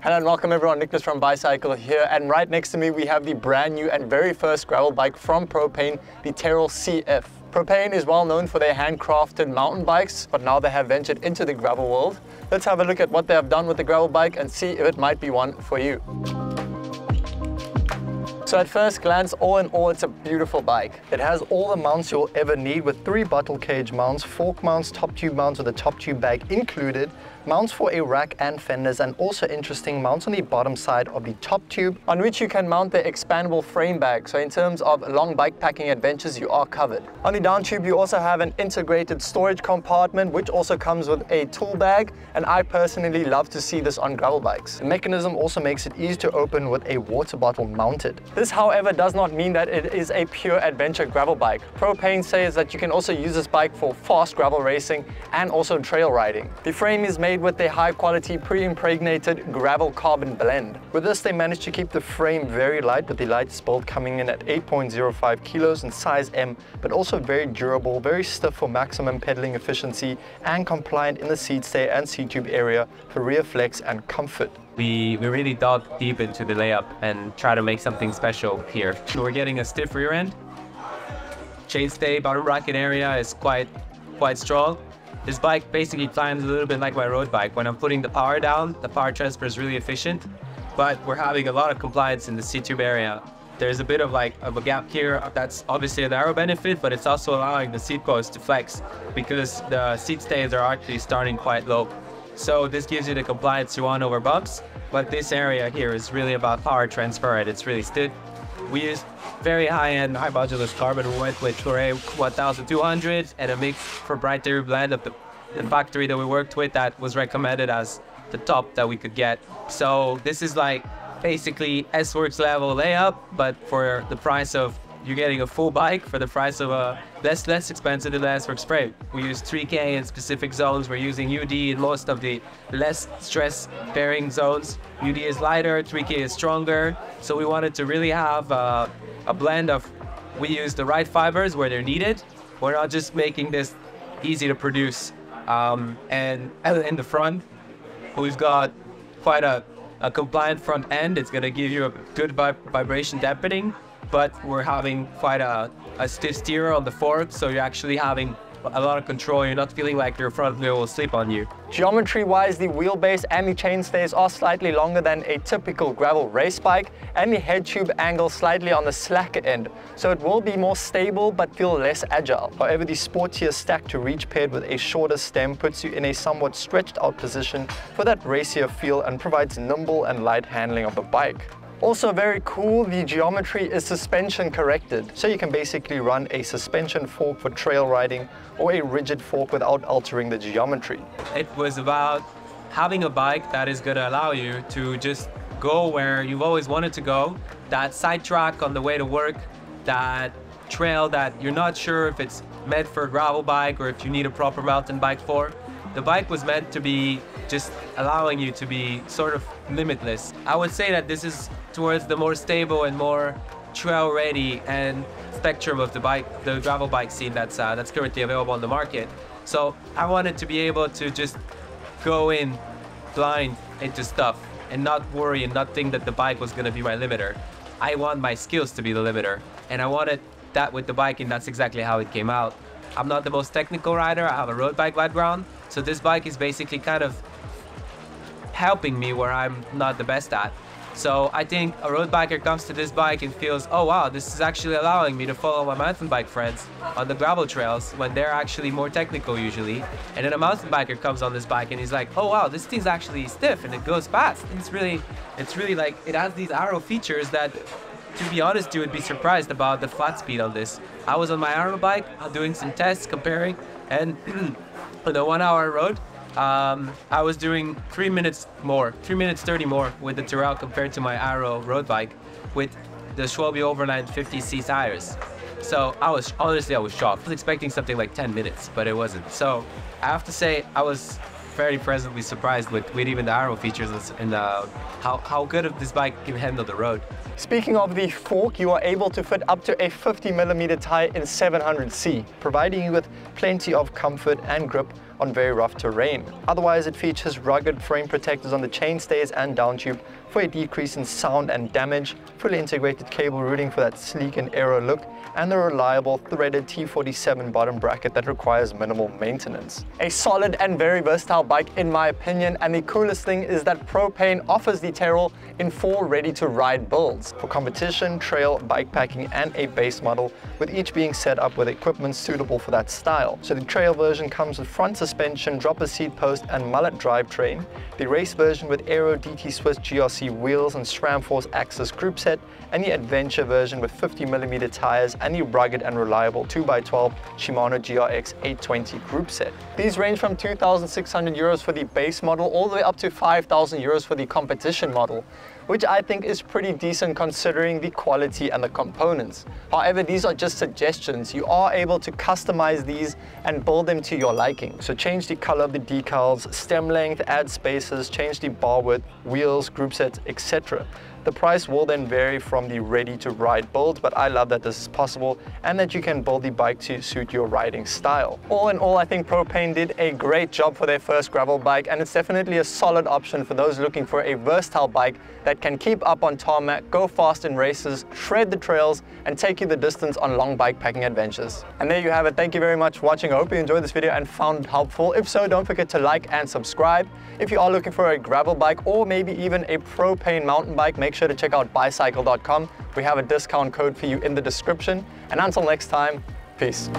Hello and welcome everyone, Nicholas from Bicycle here, and right next to me we have the brand new and very first gravel bike from Propain, the Terrel CF. Propain is well known for their handcrafted mountain bikes, but now they have ventured into the gravel world. Let's have a look at what they have done with the gravel bike and see if it might be one for you. So at first glance, all in all, it's a beautiful bike. It has all the mounts you'll ever need with 3 bottle cage mounts, fork mounts, top tube mounts with a top tube bag included, mounts for a rack and fenders, and also interesting mounts on the bottom side of the top tube on which you can mount the expandable frame bag. So in terms of long bike packing adventures, you are covered. On the down tube, you also have an integrated storage compartment, which also comes with a tool bag. And I personally love to see this on gravel bikes. The mechanism also makes it easy to open with a water bottle mounted. This, however, does not mean that it is a pure adventure gravel bike. Propain says that you can also use this bike for fast gravel racing and also trail riding. The frame is made with a high quality pre-impregnated gravel carbon blend. With this, they managed to keep the frame very light, with the lightest build coming in at 8.05 kilos in size M, but also very durable, very stiff for maximum pedaling efficiency, and compliant in the seat stay and seat tube area for rear flex and comfort. We really dug deep into the layup and try to make something special here. So we're getting a stiff rear end. Chainstay bottom bracket area is quite strong. This bike basically climbs a little bit like my road bike. When I'm putting the power down, the power transfer is really efficient, but we're having a lot of compliance in the seat tube area. There's a bit of a gap here. That's obviously an aero benefit, but it's also allowing the seat post to flex because the seat stays are actually starting quite low. So this gives you the compliance you want over bumps, but this area here is really about power transfer, and it's really stiff. We use very high-end, high modulus carbon wood with Propain 1200 and a mixed proprietary blend of the factory that we worked with that was recommended as the top that we could get. So this is like basically S-Works level layup, but for the price of you're getting a full bike for the price of a less expensive than the S-Works frame. We use 3K in specific zones. We're using UD in most of the less stress bearing zones. UD is lighter, 3K is stronger. So we wanted to really have a blend of, we use the right fibers where they're needed. We're not just making this easy to produce. And in the front, we've got quite a compliant front end. It's gonna give you a good vibration dampening, but we're having quite a stiff steer on the fork, so you're actually having a lot of control. You're not feeling like your front wheel will slip on you. Geometry-wise, the wheelbase and the chainstays are slightly longer than a typical gravel race bike, and the head tube angle slightly on the slacker end, so it will be more stable but feel less agile. However, the sportier stack to reach paired with a shorter stem puts you in a somewhat stretched out position for that racier feel and provides nimble and light handling of the bike. Also very cool, the geometry is suspension corrected, so you can basically run a suspension fork for trail riding or a rigid fork without altering the geometry. It was about having a bike that is going to allow you to just go where you've always wanted to go, that sidetrack on the way to work, that trail that you're not sure if it's meant for a gravel bike or if you need a proper mountain bike for. The bike was meant to be just allowing you to be sort of limitless. I would say that this is towards the more stable and more trail ready and spectrum of the gravel bike scene that's currently available on the market. So I wanted to be able to just go in blind into stuff and not worry and not think that the bike was gonna be my limiter. I want my skills to be the limiter, and I wanted that with the bike, and that's exactly how it came out. I'm not the most technical rider. I have a road bike background, so this bike is basically kind of helping me where I'm not the best at. So I think a road biker comes to this bike and feels, oh wow, this is actually allowing me to follow my mountain bike friends on the gravel trails when they're actually more technical usually. And then a mountain biker comes on this bike and he's like, oh wow, this thing's actually stiff and it goes fast. It's really like, it has these aero features that, to be honest, you would be surprised about the flat speed on this. I was on my aero bike doing some tests, comparing, and on the 1 hour road, I was doing 3 minutes 30 more with the Terrel compared to my aero road bike with the Schwalbe Overland 50C tires. So I was shocked. I was expecting something like 10 minutes, but it wasn't. So I have to say I was very pleasantly surprised with even the aero features and how good of this bike can handle the road. Speaking of the fork, you are able to fit up to a 50mm tire in 700C, providing you with plenty of comfort and grip on very rough terrain. Otherwise, it features rugged frame protectors on the chainstays and down tube for a decrease in sound and damage, fully integrated cable routing for that sleek and aero look, and the reliable threaded T47 bottom bracket that requires minimal maintenance. A solid and very versatile bike in my opinion, and the coolest thing is that Propain offers the Terrel in 4 ready-to-ride builds for competition, trail, bikepacking, and a base model, with each being set up with equipment suitable for that style. So the trail version comes with front suspension, dropper seat post, and mullet drivetrain. The race version with Aero DT Swiss GRC wheels and SRAM Force Axis group set, and the adventure version with 50mm tires and the rugged and reliable 2x12 Shimano GRX 820 group set. These range from 2,600 euros for the base model all the way up to 5,000 euros for the competition model, which I think is pretty decent considering the quality and the components. However, these are just suggestions. You are able to customize these and build them to your liking. So change the color of the decals, stem length, add spaces, change the bar width, wheels, group sets, etc. The price will then vary from the ready-to-ride build, but I love that this is possible and that you can build the bike to suit your riding style. All in all, I think Propain did a great job for their first gravel bike, and it's definitely a solid option for those looking for a versatile bike that can keep up on tarmac, go fast in races, shred the trails, and take you the distance on long bikepacking adventures. And there you have it. Thank you very much for watching. I hope you enjoyed this video and found it helpful. If so, don't forget to like and subscribe. If you are looking for a gravel bike or maybe even a Propain mountain bike, make sure to check out bicycle.com. We have a discount code for you in the description. And until next time, peace.